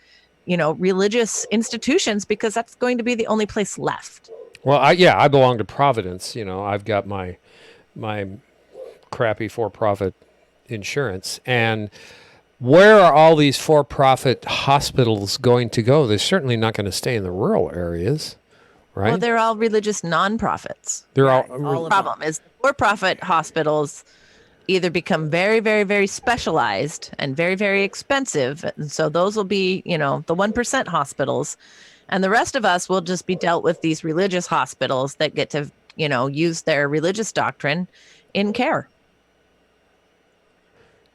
religious institutions because that's going to be the only place left. Well, I belong to Providence. I've got my crappy for-profit insurance, and where are all these for-profit hospitals going to go? They're certainly not going to stay in the rural areas, right? Well, they're all religious nonprofits. They're all the problem is for-profit hospitals either become very, very, very specialized and very, very expensive, and so those will be, the 1% hospitals, and the rest of us will just be dealt with these religious hospitals that get to, use their religious doctrine in care.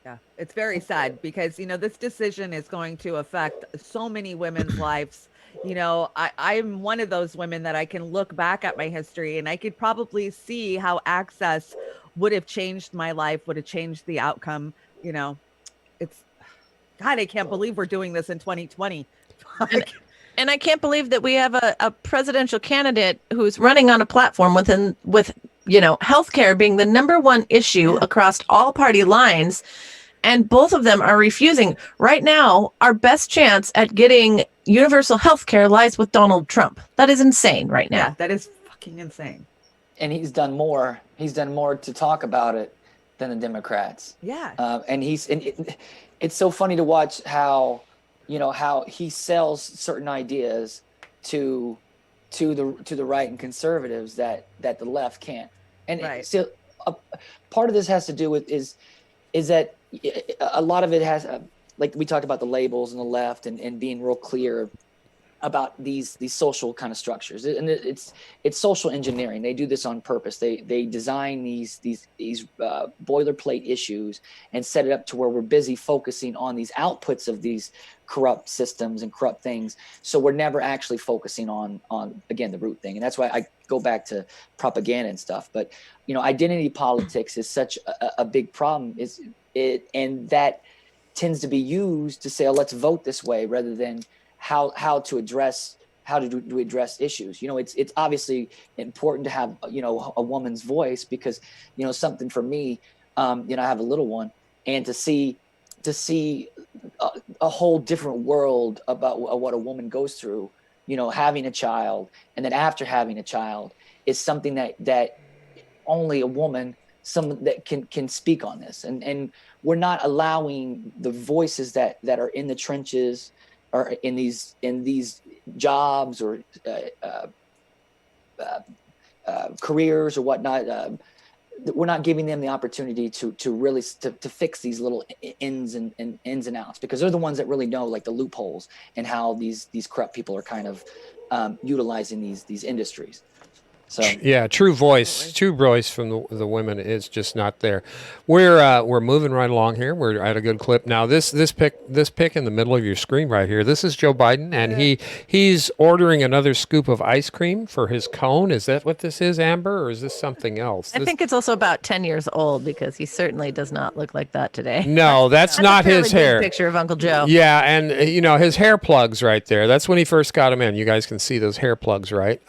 Yeah, it's very sad because, this decision is going to affect so many women's lives. I'm one of those women that I can look back at my history and I could probably see how access would have changed my life, would have changed the outcome. It's, God, I can't believe we're doing this in 2020. And I can't believe that we have a presidential candidate who's running on a platform with healthcare being the number one issue across all party lines. And both of them are refusing. Right now, our best chance at getting universal health care lies with Donald Trump. That is insane right now. Yeah, that is fucking insane. And he's done more. He's done more to talk about it than the Democrats. Yeah. It's so funny to watch how he sells certain ideas to the right and conservatives that the left can't. And right. So part of this has to do with is that a lot of it has like we talked about the labels and the left and being real clear about these social kind of structures, and it's social engineering. They do this on purpose. They design these boilerplate issues and set it up to where we're busy focusing on these outputs of these corrupt systems and corrupt things, so we're never actually focusing on again the root thing. And that's why I go back to propaganda and stuff. But identity politics is such a big problem, and that tends to be used to say, oh, let's vote this way, rather than how to address issues. It's obviously important to have a woman's voice, because something for me, I have a little one, and to see a whole different world about what a woman goes through, having a child, and then after having a child, is something that only a woman, someone that can speak on this, and we're not allowing the voices that are in the trenches or in these jobs or careers or whatnot. We're not giving them the opportunity to really fix these little ins and outs, because they're the ones that really know, like, the loopholes and how these corrupt people are kind of utilizing these industries. So yeah, true voice from the women is just not there. We're moving right along here. We're at a good clip now. This pic in the middle of your screen right here. This is Joe Biden, and he's ordering another scoop of ice cream for his cone. Is that what this is, Amber, or is this something else? I think it's also about 10 years old, because he certainly does not look like that today. No, that's not his hair. Picture of Uncle Joe. Yeah, and his hair plugs right there. That's when he first got him in. You guys can see those hair plugs, right?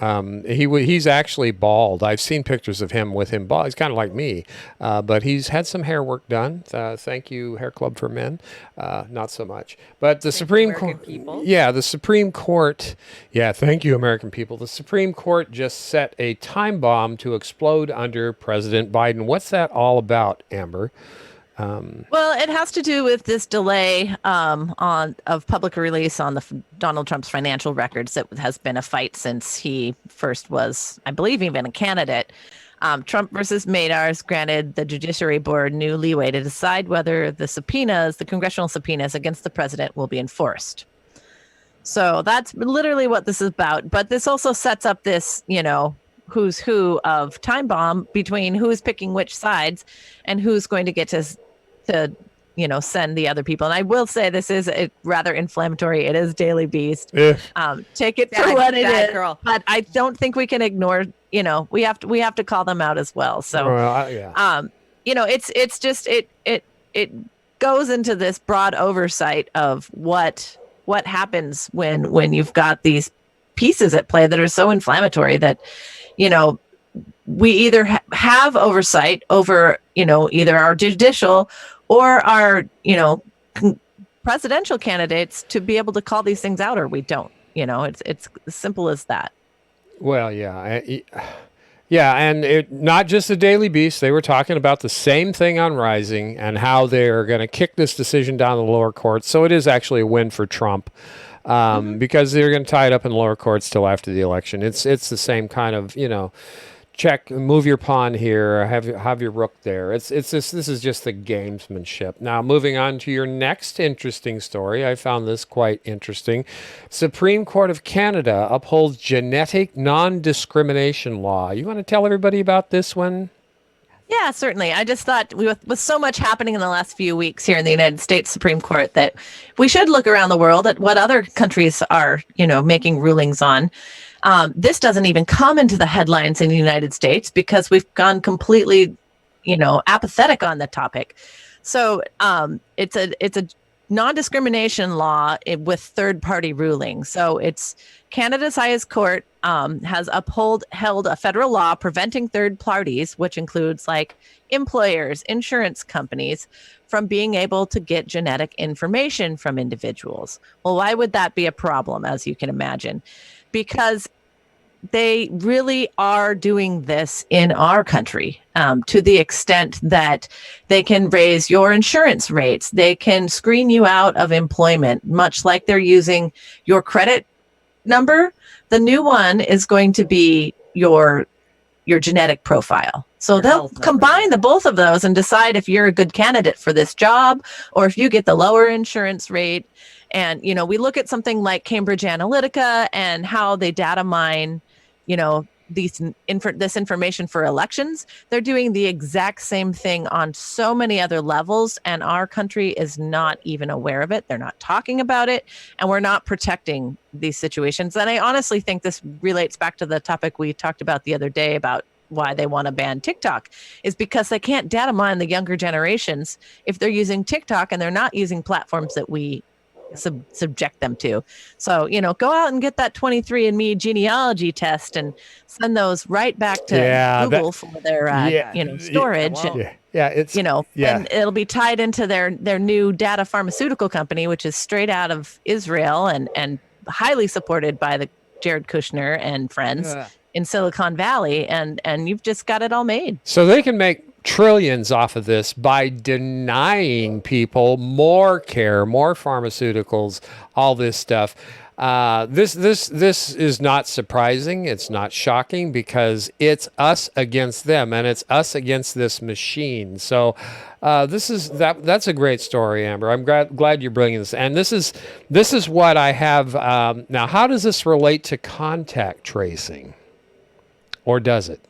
He's actually bald. I've seen pictures of him with him bald. He's kind of like me, but he's had some hair work done. Thank you, Hair Club for Men. Not so much. But the Supreme Court, the Supreme Court, thank you, American people. The Supreme Court just set a time bomb to explode under President Biden. What's that all about, Amber? Well, it has to do with this delay of public release on Donald Trump's financial records. That has been a fight since he first was, I believe, even a candidate. Trump versus Madars granted the Judiciary Board new leeway to decide whether the congressional subpoenas against the president, will be enforced. So that's literally what this is about. But this also sets up this, who's who of time bomb between who's picking which sides and who's going to get to send the other people. And I will say, this is rather inflammatory. It is Daily Beast. Take it for what it is. Girl. But I don't think we can ignore, we have to call them out as well. So, it's just, it goes into this broad oversight of what happens when you've got these pieces at play that are so inflammatory that, we either have oversight over, either our judicial or our, presidential candidates to be able to call these things out, or we don't. It's as simple as that. Well, and not just the Daily Beast. They were talking about the same thing on Rising and how they're going to kick this decision down the lower courts. So it is actually a win for Trump. Because they're going to tie it up in the lower courts till after the election. It's the same kind of, check, move your pawn here, have your rook there. This is just the gamesmanship. Now, moving on to your next interesting story. I found this quite interesting. Supreme Court of Canada upholds genetic non-discrimination law. You want to tell everybody about this one? Yeah, certainly. I just thought with so much happening in the last few weeks here in the United States Supreme Court that we should look around the world at what other countries are, making rulings on. This doesn't even come into the headlines in the United States because we've gone completely, apathetic on the topic. So it's a non-discrimination law with third-party ruling. So it's Canada's highest court has held a federal law preventing third parties, which includes like employers, insurance companies, from being able to get genetic information from individuals. Well, why would that be a problem, as you can imagine? Because they really are doing this in our country to the extent that they can raise your insurance rates. They can screen you out of employment, much like they're using your credit number. The new one is going to be your genetic profile. So Your they'll health number. combine the both of those and decide if you're a good candidate for this job or if you get the lower insurance rate. And, you know, we look at something like Cambridge Analytica and how they data mine, you know, this information for elections. They're doing the exact same thing on so many other levels, and our country is not even aware of it. They're not talking about it, and we're not protecting these situations. And I honestly think this relates back to the topic we talked about the other day about why they want to ban TikTok, is because they can't data mine the younger generations if they're using TikTok and they're not using platforms that we subject them to. So, you know, go out and get that 23andMe genealogy test and send those right back to Google for their, you know, storage. It's, you know, and it'll be tied into their new data pharmaceutical company, which is straight out of Israel and highly supported by the Jared Kushner and friends in Silicon Valley. And you've just got it all made. So they can make trillions off of this by denying people more care, more pharmaceuticals, all this stuff. This is not surprising. It's not shocking because it's us against them, and it's us against this machine. So that's a great story, Amber. I'm glad you're bringing this. And this is what I have now. How does this relate to contact tracing, or does it?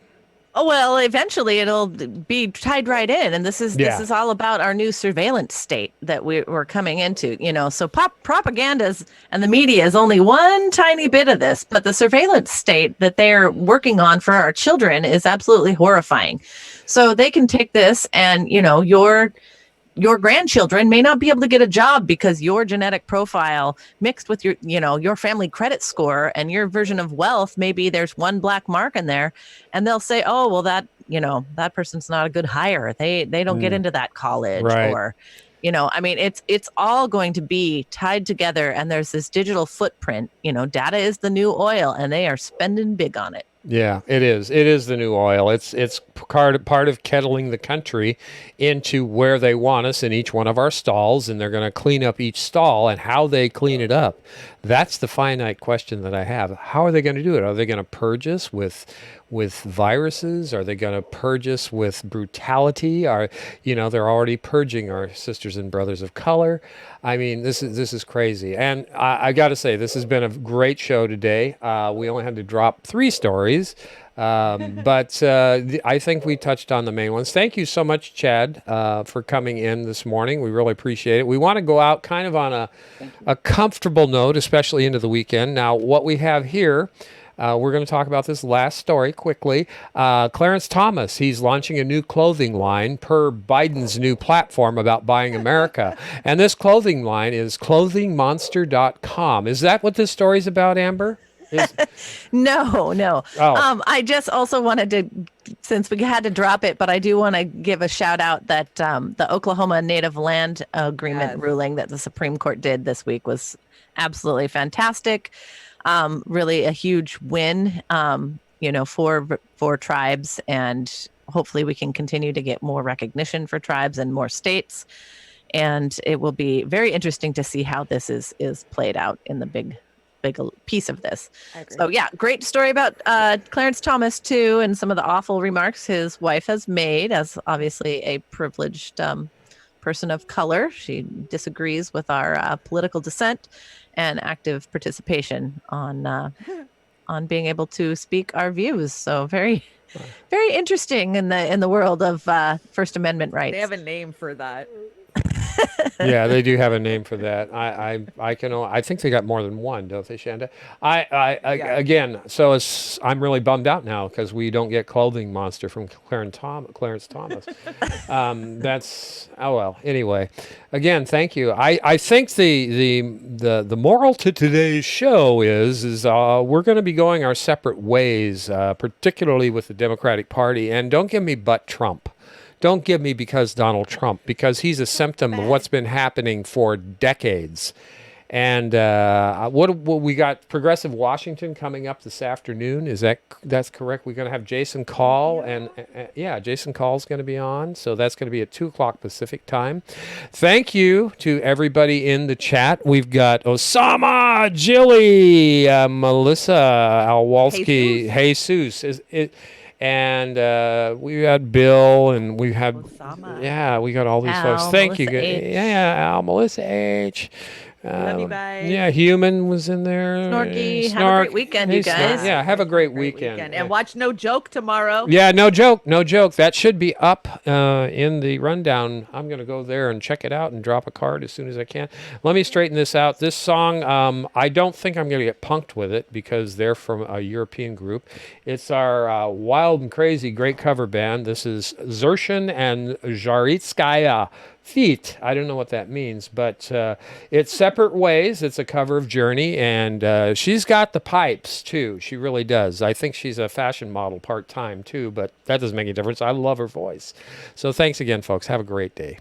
Oh, well, eventually it'll be tied right in. And this is all about our new surveillance state that we're coming into, you know. So propagandas and the media is only one tiny bit of this, but the surveillance state that they're working on for our children is absolutely horrifying. So they can take this and, you know, your grandchildren may not be able to get a job because your genetic profile mixed with your family credit score and your version of wealth, maybe there's one black mark in there, and they'll say, oh, well, that person's not a good hire. They don't get into that college. Right. Or, you know, I mean, it's all going to be tied together, and there's this digital footprint. You know, data is the new oil, and they are spending big on it. Yeah, it is. It is the new oil. It's part of kettling the country into where they want us in each one of our stalls, and they're going to clean up each stall. And how they clean it up, that's the finite question that I have. How are they going to do it? Are they going to purge us with viruses? Are they going to purge us with brutality? They're already purging our sisters and brothers of color. I mean, this is crazy. And I got to say, this has been a great show today. We only had to drop 3 stories, but I think we touched on the main ones. Thank you so much, Chad, for coming in this morning. We really appreciate it. We want to go out kind of on a comfortable note, especially into the weekend. Now, what we have here, we're going to talk about this last story quickly. Clarence Thomas, he's launching a new clothing line per Biden's new platform about buying America. And this clothing line is clothingmonster.com. Is that what this story's about, Amber? No. Oh. I just also wanted to, since we had to drop it, but I do want to give a shout out that the Oklahoma Native Land Agreement ruling that the Supreme Court did this week was absolutely fantastic. Really a huge win, for tribes, and hopefully we can continue to get more recognition for tribes in more states. And it will be very interesting to see how this is played out in the big piece of this. So yeah, great story about Clarence Thomas too, and some of the awful remarks his wife has made as obviously a privileged person of color. She disagrees with our political dissent and active participation on being able to speak our views. So very, very interesting in the world of First Amendment rights. They have a name for that. Yeah, they do have a name for that. I think they got more than one, don't they, Shanda? Again, so I'm really bummed out now because we don't get Clothing Monster from Clarence Thomas. Anyway, again, thank you. I think the moral to today's show is we're going to be going our separate ways, particularly with the Democratic Party. And don't give me but Trump. Don't give me because Donald Trump, because he's a symptom of what's been happening for decades. And what we got Progressive Washington coming up this afternoon. That's correct? We're going to have Jason Call, and Jason Call's going to be on. So that's going to be at 2:00 Pacific time. Thank you to everybody in the chat. We've got Osama, Jilly, Melissa, Alwalski, Jesus. And we had Bill, and we had, Osama. yeah, we got all these folks. Al, Thank you. Melissa H. Yeah, Al, Melissa H. Love you guys. Yeah, Human was in there. Snorky. Have a great weekend, you Hey, Snark. guys. Yeah, have a great weekend. And watch No Joke tomorrow. Yeah, no joke, no joke. That should be up in the rundown. I'm going to go there and check it out and drop a card as soon as I can. Let me straighten this out. This song, I don't think I'm going to get punked with it because they're from a European group. It's our wild and crazy great cover band. This is Sershen&Zaritskaya. Feet. I don't know what that means, but it's Separate Ways. It's a cover of Journey, and she's got the pipes, too. She really does. I think she's a fashion model part-time, too, but that doesn't make any difference. I love her voice. So thanks again, folks. Have a great day.